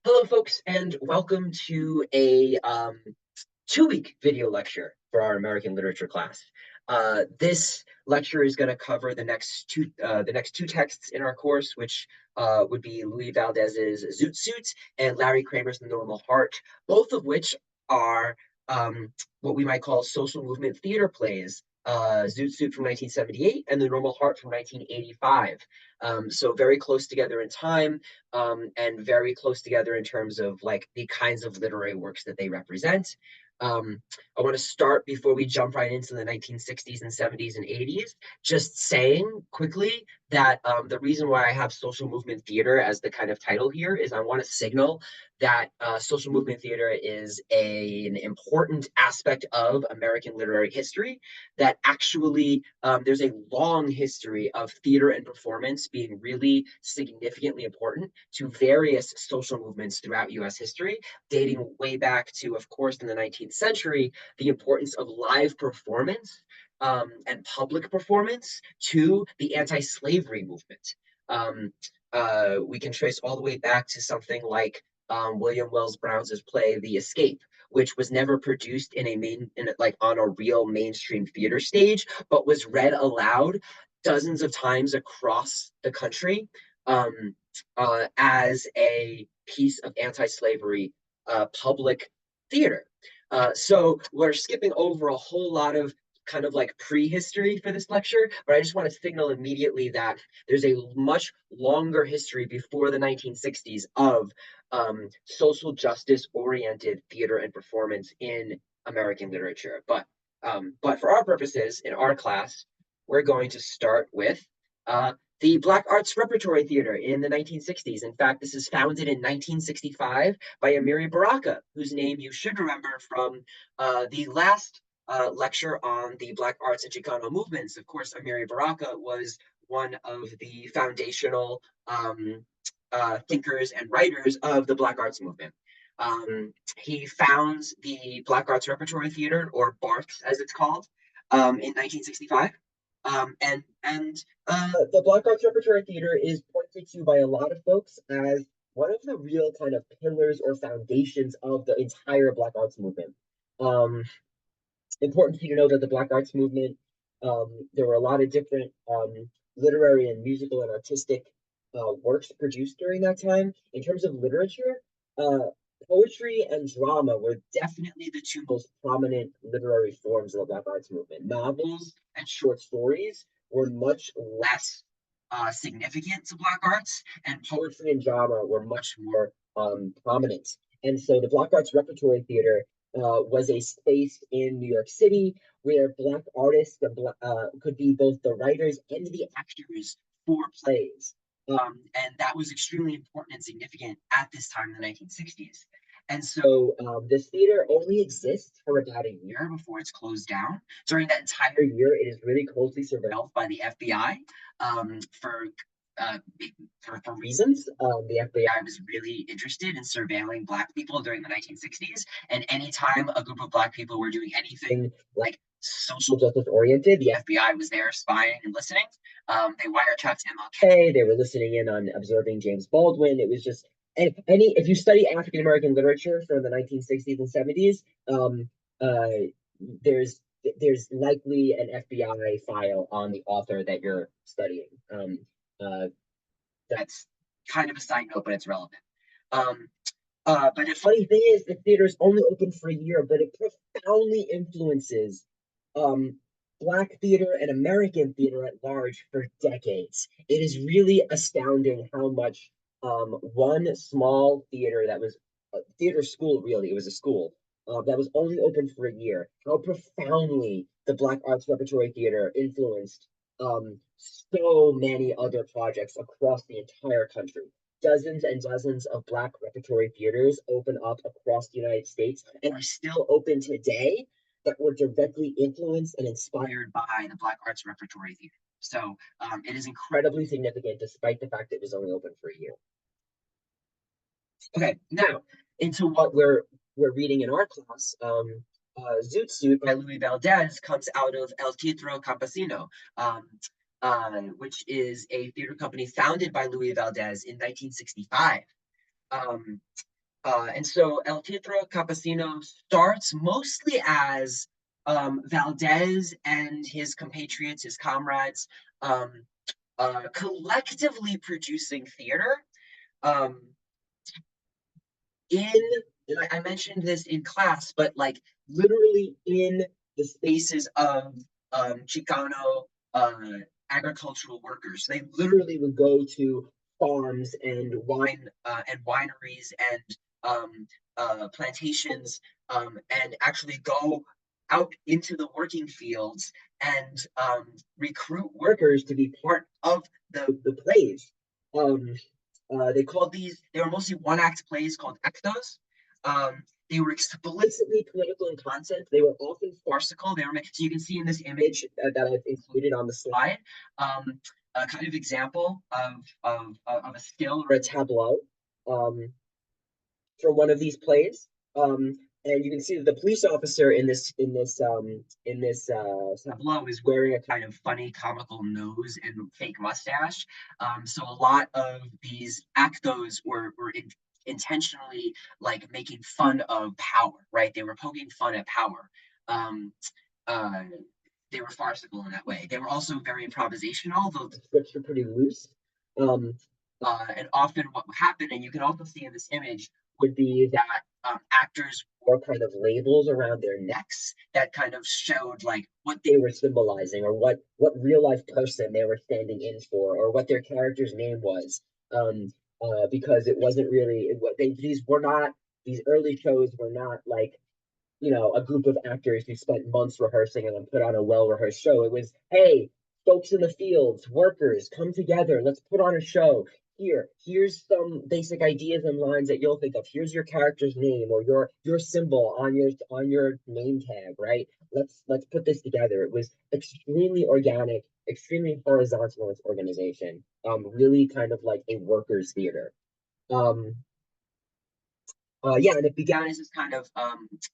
Hello, folks, and welcome to a 2-week video lecture for our American literature class. This lecture is going to cover the next two texts in our course, which would be Louis Valdez's Zoot Suit and Larry Kramer's The Normal Heart, both of which are what we might call social movement theater plays. Zoot Suit from 1978 and The Normal Heart from 1985. So very close together in time, and very close together in terms of like the kinds of literary works that they represent. Um, I want to start before we jump right into the 1960s and 70s and 80s, just saying quickly that the reason why I have social movement theater as the kind of title here is I want to signal that social movement theater is an important aspect of American literary history, that actually there's a long history of theater and performance being really significantly important to various social movements throughout US history, dating way back to, of course, in the 19th century, the importance of live performance and public performance to the anti-slavery movement. We can trace all the way back to something like William Wells Brown's play The Escape, which was never produced like on a real mainstream theater stage, but was read aloud dozens of times across the country, as a piece of anti-slavery public theater. So we're skipping over a whole lot of kind of like prehistory for this lecture, but I just want to signal immediately that there's a much longer history before the 1960s of social justice oriented theater and performance in American literature. But for our purposes in our class, we're going to start with the Black Arts Repertory Theater in the 1960s. In fact, this is founded in 1965 by Amiri Baraka, whose name you should remember from the last lecture on the Black Arts and Chicano movements. Of course, Amiri Baraka was one of the foundational thinkers and writers of the Black Arts movement. He founds the Black Arts Repertory Theater, or BARTS as it's called, in 1965. And the Black Arts Repertory Theater is pointed to by a lot of folks as one of the real kind of pillars or foundations of the entire Black Arts movement. Um, Important for you to know that the Black Arts movement, there were a lot of different literary and musical and artistic works produced during that time. In terms of literature, uh, poetry and drama were definitely the two most prominent literary forms of the Black Arts movement. Novels and short stories were much less significant to Black arts, and poetry and drama were much more prominent. And so the Black Arts Repertory Theater was a space in New York City where Black artists could be both the writers and the actors for plays. And that was extremely important and significant at this time in the 1960s. And so this theater only exists for about a year before it's closed down. During that entire year, it is really closely surveilled by the FBI um, for uh, for reasons. The FBI was really interested in surveilling Black people during the 1960s, and anytime a group of Black people were doing anything like social justice oriented, the FBI was there spying and listening. They wiretapped MLK. They were listening in on observing James Baldwin. It was just any if you study African American literature from the 1960s and 70s, uh, there's there's likely an FBI file on the author that you're studying. Uh, that's kind of a side note, but it's relevant. Um, but the funny thing is, the theater's only open for a year, but it profoundly influences um, Black theater and American theater at large for decades. It is really astounding how much one small theater that was a theater school, really, it was a school that was only open for a year, how profoundly the Black Arts Repertory Theater influenced so many other projects across the entire country. Dozens and dozens of Black repertory theaters open up across the United States and are still open today that were directly influenced and inspired by the Black Arts Repertory Theater. So it is incredibly significant despite the fact that it was only open for a year. Okay, now into what we're reading in our class. Zoot Suit by Louis Valdez comes out of El Teatro Campesino, which is a theater company founded by Louis Valdez in 1965. Um, And so El Teatro Campesino starts mostly as Valdez and his compatriots, his comrades, um, collectively producing theater. Um, in and I mentioned this in class, but like literally in the spaces of Chicano agricultural workers. They literally would go to farms and and wineries and plantations and actually go out into the working fields and recruit workers to be part of the plays. Um, they called they were mostly one act plays called actos. They were explicitly political in content. They were often farcical. So you can see in this image that I've included on the slide, a kind of example of a still or a tableau um, from one of these plays. And you can see that the police officer in this tableau is wearing a kind of funny comical nose and fake mustache. So a lot of these actos were intentionally like making fun of power, right? They were poking fun at power. Um, uh, they were farcical in that way. They were also very improvisational, though the scripts were pretty loose. Um, and often what would happen, and you can also see in this image, would be that actors wore kind of labels around their necks that kind of showed like what they were symbolizing or what real life person they were standing in for or what their character's name was. Because it wasn't really these were not these early shows were not like a group of actors who spent months rehearsing and then put on a well rehearsed show. It was, hey, folks in the fields, workers, come together. Let's put on a show. Here's some basic ideas and lines that you'll think of. Here's your character's name or your symbol on your name tag, right? Let's put this together. It was extremely organic, extremely horizontal in its organization. Really kind of like a workers' theater. Um, yeah, and it began as this kind of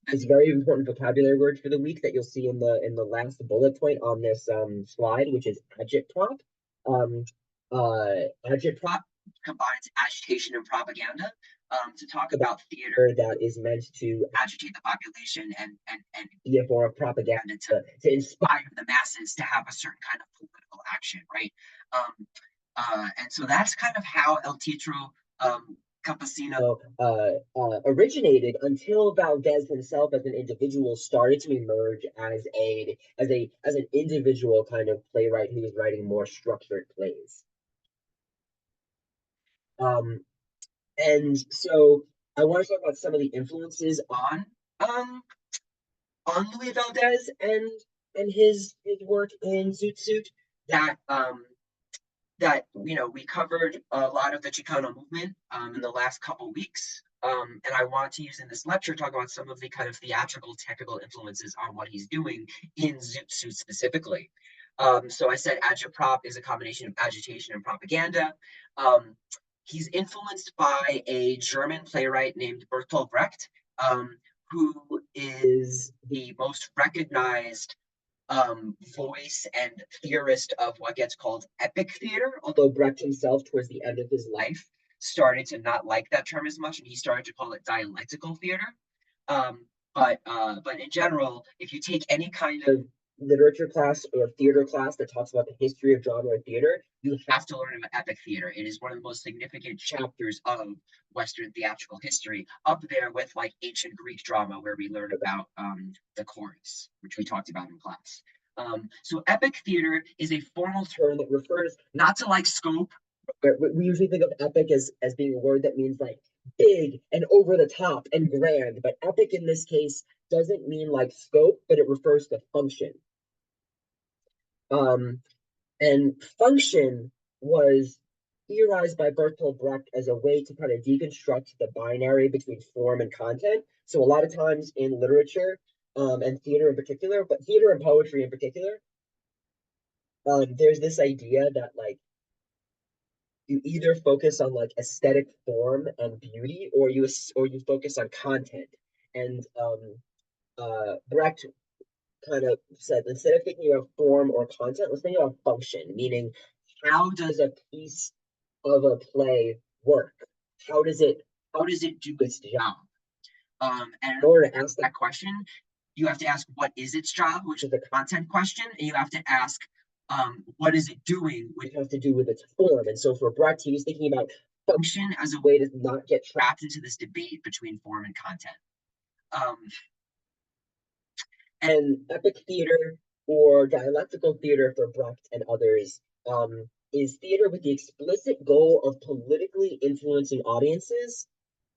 this very important vocabulary word for the week that you'll see in the last bullet point on this slide, which is agitprop. Um, Agitprop combines agitation and propaganda to talk about theater that is meant to agitate the population and be a form of propaganda to inspire the masses to have a certain kind of political action, right? And so that's kind of how El Teatro Campesino originated until Valdez himself, as an individual, started to emerge as an individual kind of playwright who was writing more structured plays. Um, and so I want to talk about some of the influences um, on Louis Valdez and his work in Zoot Suit that we covered a lot of the Chicano movement in the last couple weeks. And I want to use in this lecture talk about some of the kind of theatrical technical influences on what he's doing in Zoot Suit specifically. So I said agitprop is a combination of agitation and propaganda. Um, he's influenced by a German playwright named Bertolt Brecht, who is the most recognized voice and theorist of what gets called epic theater, although Brecht himself, towards the end of his life, started to not like that term as much, and he started to call it dialectical theater. But in general, if you take any kind of literature class or theater class that talks about the history of drama or theater, you have to learn about epic theater. It is one of the most significant chapters of Western theatrical history, up there with like ancient Greek drama, where we learn about the chorus, which we talked about in class. So epic theater is a formal term that refers not to like scope. We usually think of epic as being a word that means like big and over the top and grand, but epic in this case doesn't mean like scope, but it refers to function. Um, and function was theorized by Bertolt Brecht as a way to kind of deconstruct the binary between form and content. So a lot of times in literature and theater in particular, but theater and poetry in particular, there's this idea that like you either focus on like aesthetic form and beauty, or you focus on content. And Brecht kind of said, instead of thinking about form or content, let's think about function, meaning how does a piece of a play work? How does it how does it do its job? And in order to ask that question, you have to ask what is its job, which is a content question, and you have to ask what is it doing, which has to do with its form. And so for Brecht, he was thinking about function as a way to not get trapped into this debate between form and content. Um, and epic theater or dialectical theater for Brecht and others is theater with the explicit goal of politically influencing audiences,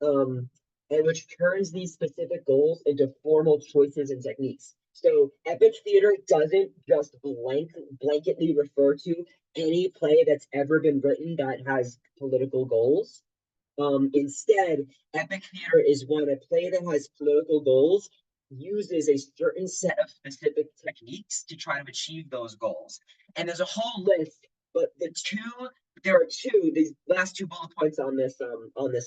um, and which turns these specific goals into formal choices and techniques. So epic theater doesn't just blanketly refer to any play that's ever been written that has political goals. Instead, epic theater is when a play that has political goals uses a certain set of specific techniques to try to achieve those goals. And there's a whole list, but there are two. These last two bullet points on this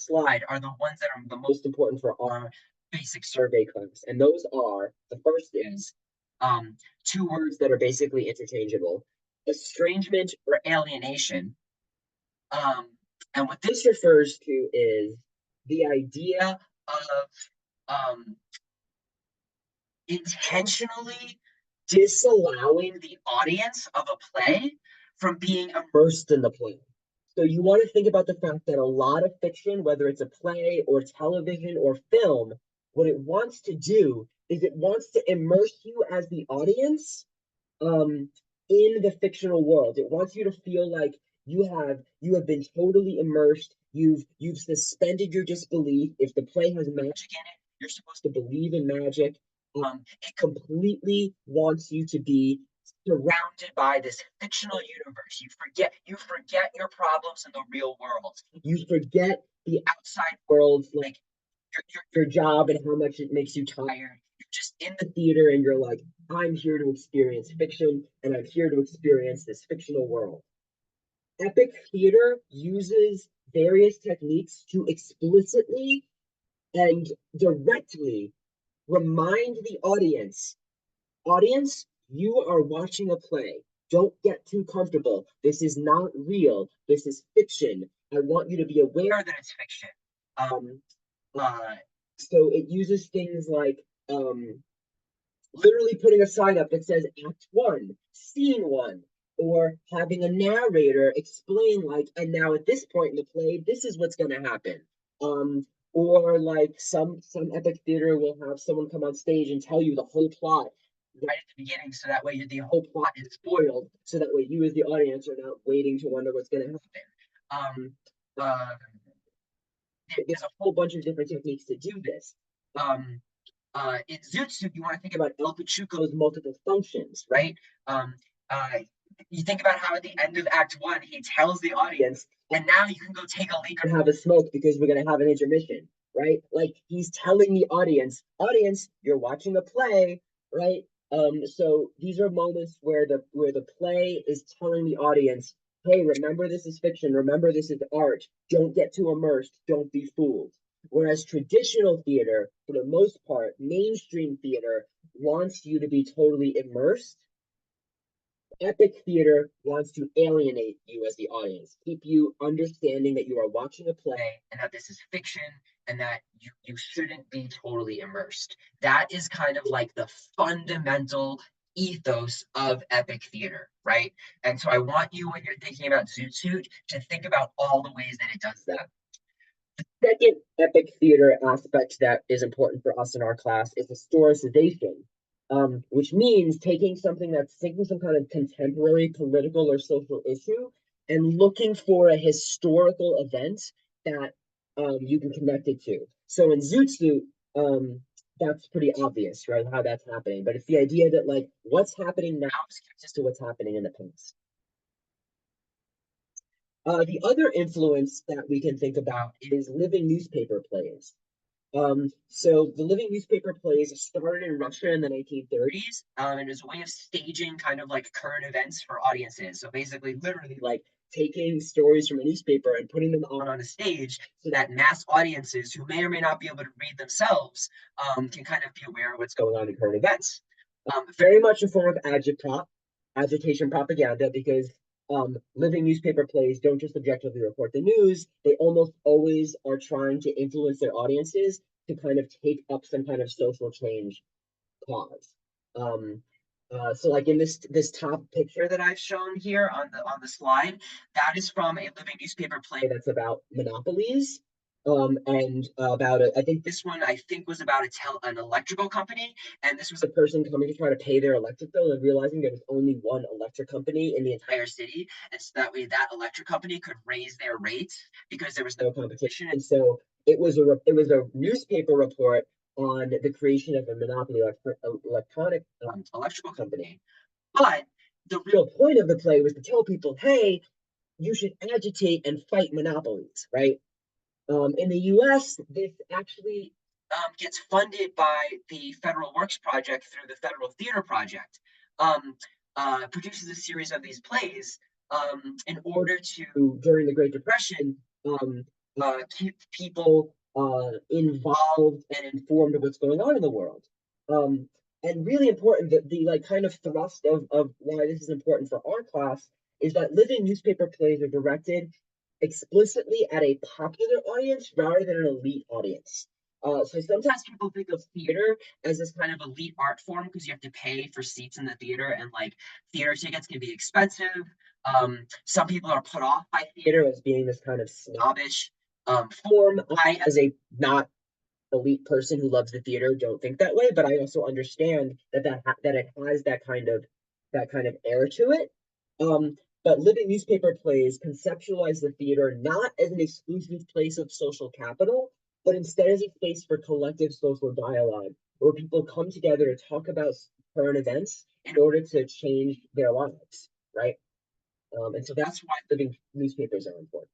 slide are the ones that are the most important for our basic survey class. And those are the first is two words that are basically interchangeable: estrangement or alienation. Um, and what this refers to is the idea of um, intentionally disallowing the audience of a play from being immersed in the play. So you want to think about the fact that a lot of fiction, whether it's a play or television or film, what it wants to do is it wants to immerse you as the audience um, in the fictional world. It wants you to feel like you have been totally immersed. You've suspended your disbelief. If the play has magic in it, you're supposed to believe in magic. It completely wants you to be surrounded by this fictional universe. You forget your problems in the real world. You forget the outside world, like your job and how much it makes you tired. You're just in the theater and you're like, I'm here to experience fiction and I'm here to experience this fictional world. Epic theater uses various techniques to explicitly and directly remind the audience, you are watching a play. Don't get too comfortable. This is not real. This is fiction. I want you to be aware that it's fiction. Um, uh, so it uses things like literally putting a sign up that says Act One, Scene One, or having a narrator explain, like, and now at this point in the play, this is what's going to happen. Or like some epic theater will have someone come on stage and tell you the whole plot right at the beginning, so that way the whole plot is spoiled, so that way you as the audience are not waiting to wonder what's going to happen. Uh, there's a whole bunch of different techniques to do this. Um, in Zoot Suit, you want to think about El Pachuco's multiple functions, right? Um, uh, you think about how at the end of Act One, he tells the audience, and now you can go take a leak and have a smoke because we're going to have an intermission, right? Like he's telling the audience, you're watching a play, right? So these are moments where the play is telling the audience, hey, remember this is fiction, remember this is art, don't get too immersed, don't be fooled. Whereas traditional theater, for the most part, mainstream theater wants you to be totally immersed. Epic theater wants to alienate you as the audience, keep you understanding that you are watching a play and that this is fiction and that you shouldn't be totally immersed. That is kind of like the fundamental ethos of epic theater, right? And so I want you, when you're thinking about Zoot Suit, to think about all the ways that it does that. Second epic theater aspect that is important for us in our class is historicization, which means taking some kind of contemporary political or social issue and looking for a historical event that you can connect it to. So in Zoot Suit, that's pretty obvious, right? How that's happening. But it's the idea that like what's happening now is connected to what's happening in the past. The other influence that we can think about is living newspaper plays. So the living newspaper plays started in Russia in the 1930s, and as a way of staging kind of like current events for audiences. So basically, literally like taking stories from a newspaper and putting them on a stage so that mass audiences who may or may not be able to read themselves can kind of be aware of what's going on in current events. Very much a form of agitation propaganda because living newspaper plays don't just objectively report the news, they almost always are trying to influence their audiences to kind of take up some kind of social change cause. Um, so like in this top picture that I've shown here on the slide, that is from a living newspaper play that's about monopolies. And about I think this one I think was about an electrical company, and this was a person coming to try to pay their electric bill and realizing there was only one electric company in the entire city, and so that way that electric company could raise their rates because there was no competition. And so it was a newspaper report on the creation of a monopoly electronic electrical company. But the real point of the play was to tell people, hey, you should agitate and fight monopolies, right? In the US, this actually gets funded by the Federal Works Project through the Federal Theater Project. Um, Produces a series of these plays in order to, during the Great Depression, keep people involved and informed of what's going on in the world. Um, and really important that the like kind of thrust of why this is important for our class is that living newspaper plays are directed explicitly at a popular audience rather than an elite audience. So sometimes people think of theater as this kind of elite art form because you have to pay for seats in the theater, and like theater tickets can be expensive. Some people are put off by theater as being this kind of snobbish form. I, as a not elite person who loves the theater, don't think that way, but I also understand that it has that kind of air to it. But living newspaper plays conceptualize the theater not as an exclusive place of social capital, but instead as a space for collective social dialogue, where people come together to talk about current events in order to change their lives, right? And so that's why living newspapers are important.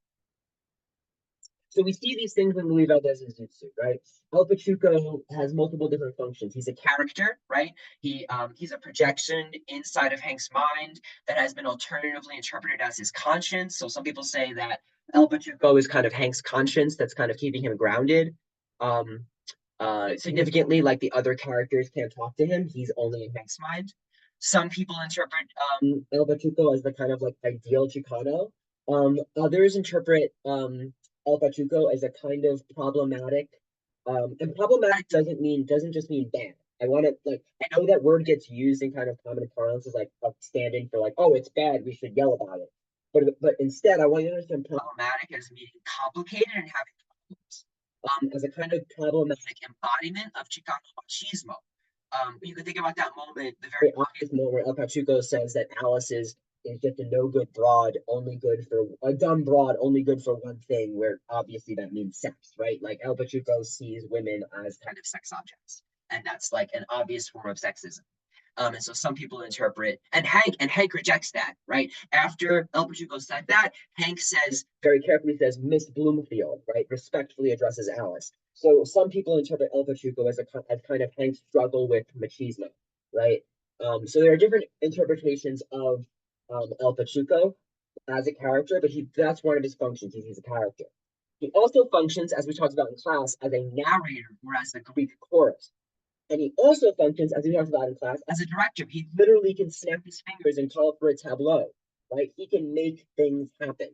So we see these things in Louis Valdez's Zoot Suit, right? El Pachuco has multiple different functions. He's a character, right? He's a projection inside of Hank's mind that has been alternatively interpreted as his conscience. So some people say that El Pachuco is kind of Hank's conscience that's kind of keeping him grounded. Um, Significantly, like the other characters can't talk to him. He's only in Hank's mind. Some people interpret El Pachuco as the kind of like ideal Chicano. Others interpret El Pachuco as a kind of problematic, and problematic doesn't just mean bad. I want to like I know that word gets used in kind of common parlance as like a stand-in for like, oh, it's bad, we should yell about it. But instead, I want you to understand problematic as meaning complicated and having problems. As a kind of problematic embodiment of Chicano machismo. You can think about that moment, the very obvious moment where El Pachuco says that Alice is just a no good broad, only good for a dumb broad, only good for one thing, where obviously that means sex, right? Like El Pachuco sees women as kind of sex objects. And that's like an obvious form of sexism. And so some people interpret, and Hank rejects that, right? After El Pachuco said that, Hank says, very carefully says, Miss Bloomfield, right? Respectfully addresses Alice. So some people interpret El Pachuco as kind of Hank's struggle with machismo, right? So there are different interpretations of El Pachuco as a character, but that's one of his functions. He's a character. He also functions, as we talked about in class, as a narrator or as the Greek chorus. And he also functions, as we talked about in class, as a director. He literally can snap his fingers and call for a tableau, right? He can make things happen.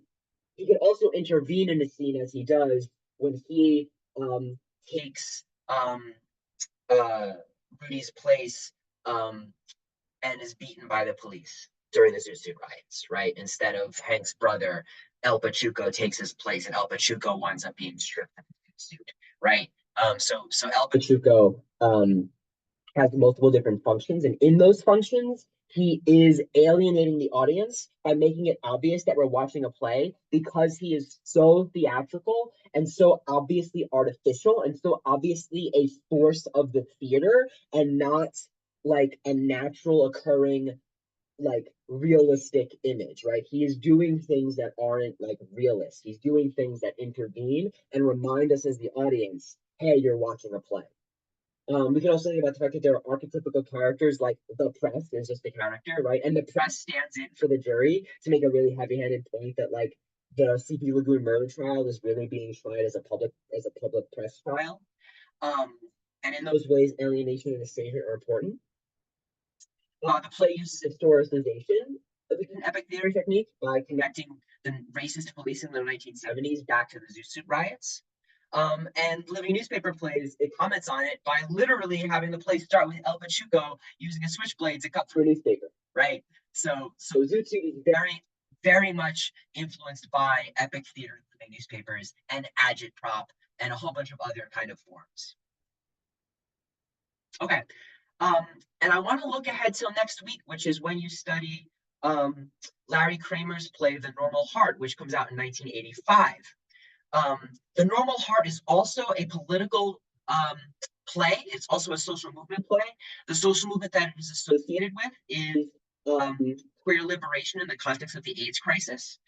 He can also intervene in a scene as he does when he takes uh, Rudy's place and is beaten by the police during the Zoot Suit riots, right? Instead of Hank's brother, El Pachuco takes his place, and El Pachuco winds up being stripped of his suit, right? So El Pachuco has multiple different functions, and in those functions, he is alienating the audience by making it obvious that we're watching a play because he is so theatrical and so obviously artificial and so obviously a force of the theater and not like a natural occurring like realistic image, right? He is doing things that aren't like realist. He's doing things that intervene and remind us as the audience, hey, you're watching a play. We can also think about the fact that there are archetypical characters like the press is just a character, right? And the press stands in for the jury to make a really heavy-handed point that like the CP Lagoon murder trial is really being tried as a public press trial. Um, and in those ways, alienation and estrangement are important. The play uses historicization with an epic theater technique by connecting the racist policing in the 1970s back to the Zoot Suit riots. And Living Newspaper Plays, it comments on it by literally having the play start with El Pachuco using a switchblade to cut through a newspaper, right? So Zoot Suit is very much influenced by epic theater living newspapers and agitprop and a whole bunch of other kind of forms. Okay. Um, and I want to look ahead till next week, which is when you study um, Larry Kramer's play, The Normal Heart, which comes out in 1985. Um, the Normal Heart is also a political play. It's also a social movement play. The social movement that it is associated with is um, queer liberation in the context of the AIDS crisis.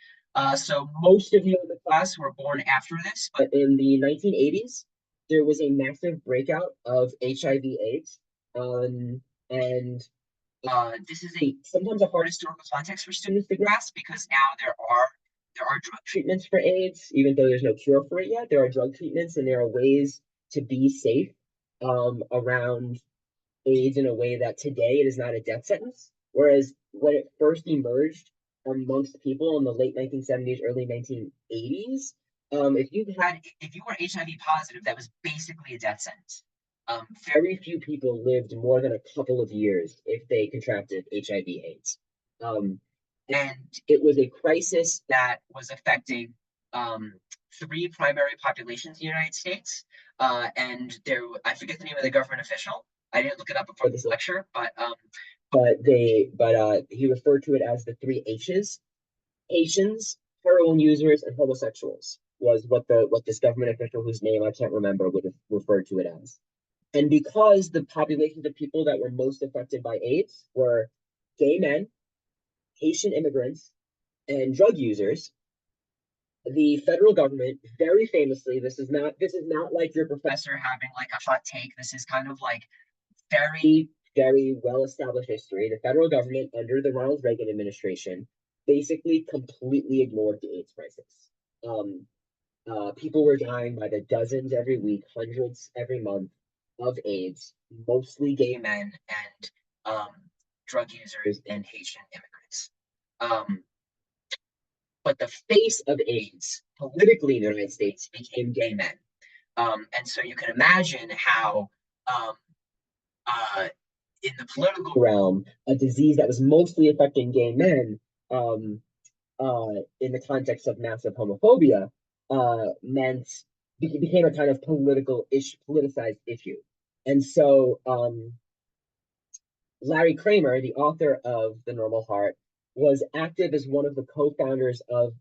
So most of you in the class were born after this, but in the 1980s, there was a massive breakout of HIV/AIDS, and this is a sometimes a hard historical context for students to grasp because now there are drug treatments for AIDS, even though there's no cure for it yet. There are drug treatments and there are ways to be safe around AIDS in a way that today it is not a death sentence. Whereas when it first emerged amongst people in the late 1970s, early 1980s, if you were HIV positive, that was basically a death sentence. Very few people lived more than a couple of years if they contracted HIV/AIDS. Um, and it was a crisis that was affecting um, three primary populations in the United States. And there, I forget the name of the government official. I didn't look it up before this lecture, but he referred to it as the three H's: Haitians, heroin users, and homosexuals. Was what this government official, whose name I can't remember, would have referred to it as. And because the populations of people that were most affected by AIDS were gay men, Haitian immigrants, and drug users, the federal government very famously, this is not like your professor having like a hot take. This is kind of like very well established history. The federal government under the Ronald Reagan administration basically completely ignored the AIDS crisis. Um, People were dying by the dozens every week, hundreds every month of AIDS, mostly gay men and drug users and Haitian immigrants. Um, but the face of AIDS politically in the United States became gay men. And so you can imagine how, um, uh, in the political realm, a disease that was mostly affecting gay men um, in the context of massive homophobia meant became a kind of politicized issue. And so Larry Kramer, the author of The Normal Heart, was active as one of the co-founders of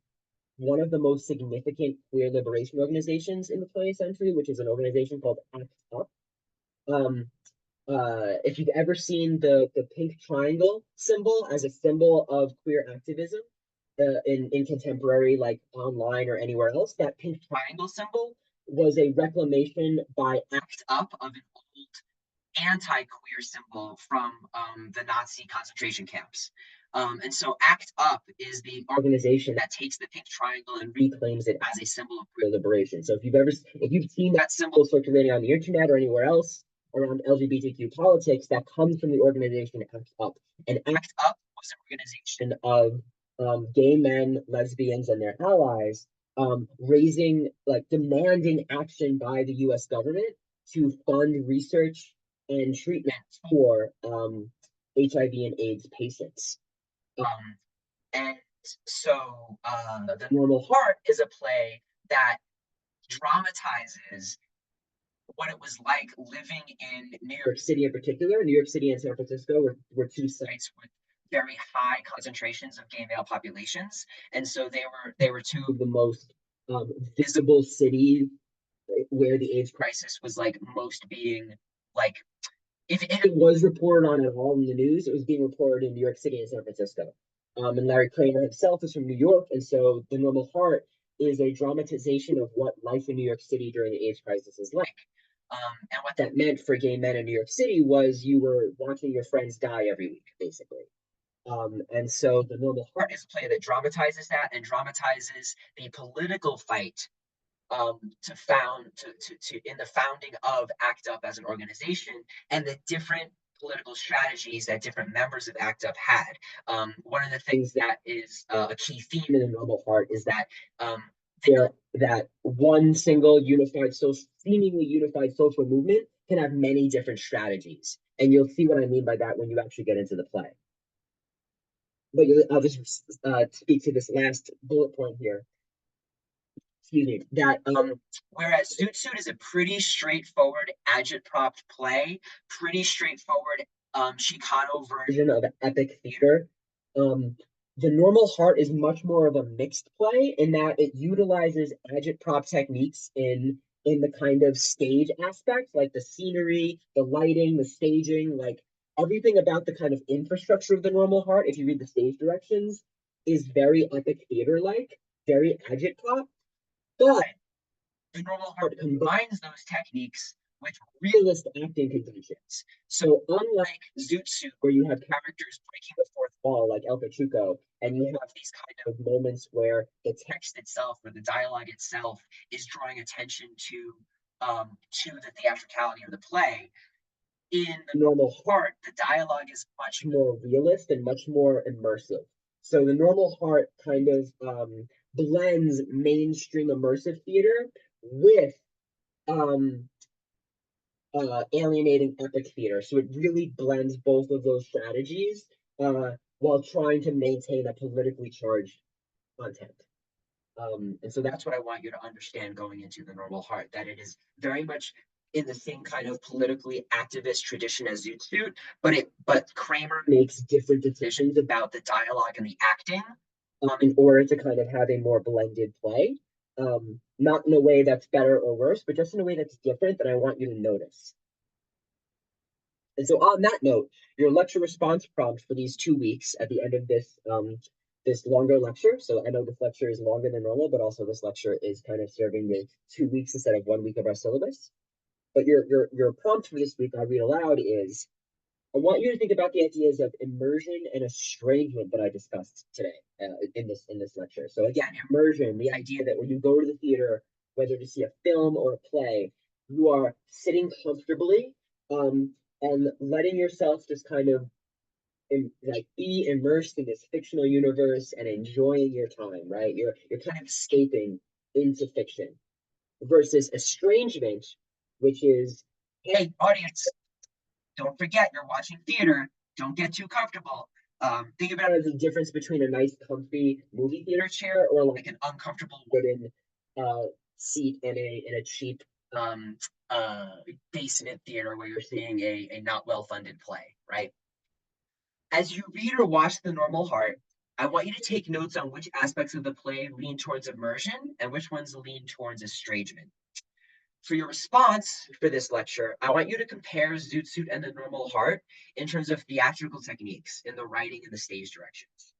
one of the most significant queer liberation organizations in the 20th century, which is an organization called ACT UP. Um, if you've ever seen the pink triangle symbol as a symbol of queer activism in contemporary, like online or anywhere else, that pink triangle symbol was a reclamation by ACT UP of an old anti-queer symbol from the Nazi concentration camps. And so ACT UP is the organization that takes the pink triangle and reclaims it as a symbol of queer liberation. So if you've seen that symbol circulating on the internet or anywhere else around LGBTQ politics, that comes from the organization ACT UP. And ACT UP was an organization of gay men, lesbians, and their allies demanding action by the US government to fund research and treatment for HIV and AIDS patients. And so The Normal Heart is a play that dramatizes what it was like living in New York City in particular. New York City and San Francisco were two sites with very high concentrations of gay male populations. And so they were two of the most visible cities where the AIDS crisis was like most being like if it was reported on at all in the news, it was being reported in New York City and San Francisco. And Larry Kramer himself is from New York, and so The Normal Heart is a dramatization of what life in New York City during the AIDS crisis is like. And what that meant for gay men in New York City was you were watching your friends die every week, basically. And so The Normal Heart is a play that dramatizes that and dramatizes the political fight in the founding of ACT UP as an organization and the different political strategies that different members of ACT UP had. One of the things that is a key theme in the Normal Heart is that um, that one single unified social, seemingly unified social movement can have many different strategies, and you'll see what I mean by that when you actually get into the play. But I'll just speak to this last bullet point here. Excuse me. That whereas Zoot Suit is a pretty straightforward agitprop play, pretty straightforward Chicano version of epic theater. Um, the Normal Heart is much more of a mixed play in that it utilizes agitprop techniques in the kind of stage aspects, like the scenery, the lighting, the staging, like everything about the kind of infrastructure of the Normal Heart. If you read the stage directions, is very epic theater like, very agitprop. But the Normal Heart combines those techniques with realist acting conventions. So unlike Zoot Suit, where you have characters breaking the fourth wall like El Pachuco, and you have these kind of moments where the text itself or the dialogue itself is drawing attention to the theatricality of the play, in the Normal Heart, the dialogue is much more realist and much more immersive. So the Normal Heart kind of blends mainstream immersive theater with um, alienating epic theater. So it really blends both of those strategies while trying to maintain a politically charged content. And so that's what I want you to understand going into the Normal Heart, that it is very much in the same kind of politically activist tradition as Zoot Suit, but Kramer makes different decisions about the dialogue and the acting in order to kind of have a more blended play. Not in a way that's better or worse, but just in a way that's different that I want you to notice. And so on that note, your lecture response prompt for these 2 weeks at the end of this longer lecture. So I know this lecture is longer than normal, but also this lecture is kind of serving the 2 weeks instead of 1 week of our syllabus. But your prompt for this week, I'll read aloud, is I want you to think about the ideas of immersion and estrangement that I discussed today in this lecture. So again, immersion, the idea that when you go to the theater, whether to see a film or a play, you are sitting comfortably and letting yourself just kind of like be immersed in this fictional universe and enjoying your time, right? You're kind of escaping into fiction versus estrangement, which is, hey, audience, don't forget you're watching theater. Don't get too comfortable. Think about it as a difference between a nice, comfy movie theater chair or like an uncomfortable wooden seat in a cheap um, uh, basement theater where you're seeing a not well funded play, right? As you read or watch The Normal Heart, I want you to take notes on which aspects of the play lean towards immersion and which ones lean towards estrangement. For your response for this lecture, I want you to compare Zoot Suit and The Normal Heart in terms of theatrical techniques in the writing and the stage directions.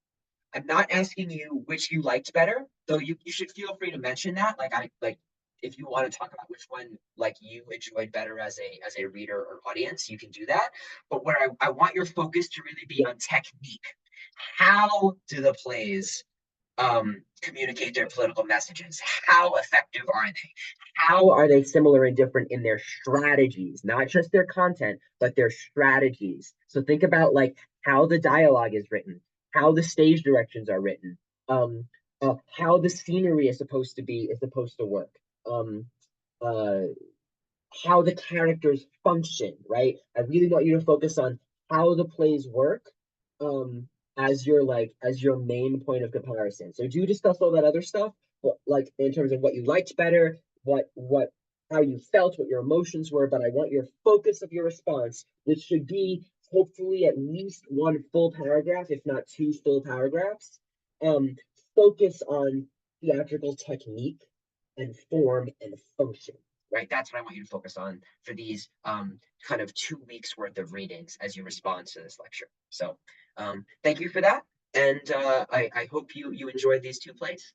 I'm not asking you which you liked better, though you should feel free to mention that. Like if you want to talk about which one like you enjoyed better as a reader or audience, you can do that. But what I want your focus to really be on technique. How do the plays communicate their political messages? How effective are they? How are they similar and different in their strategies, not just their content, but their strategies? So think about like how the dialogue is written, how the stage directions are written, how the scenery is supposed to work, um, uh, how the characters function. Right? I really want you to focus on how the plays work, um, as your main point of comparison. So do discuss all that other stuff, but like in terms of what you liked better, what how you felt, what your emotions were. But I want your focus of your response, which should be hopefully at least one full paragraph, if not two full paragraphs. Um, Focus on theatrical technique and form and function. Right, that's what I want you to focus on for these kind of 2 weeks worth of readings as you respond to this lecture. So thank you for that, and I hope you enjoyed these two plays.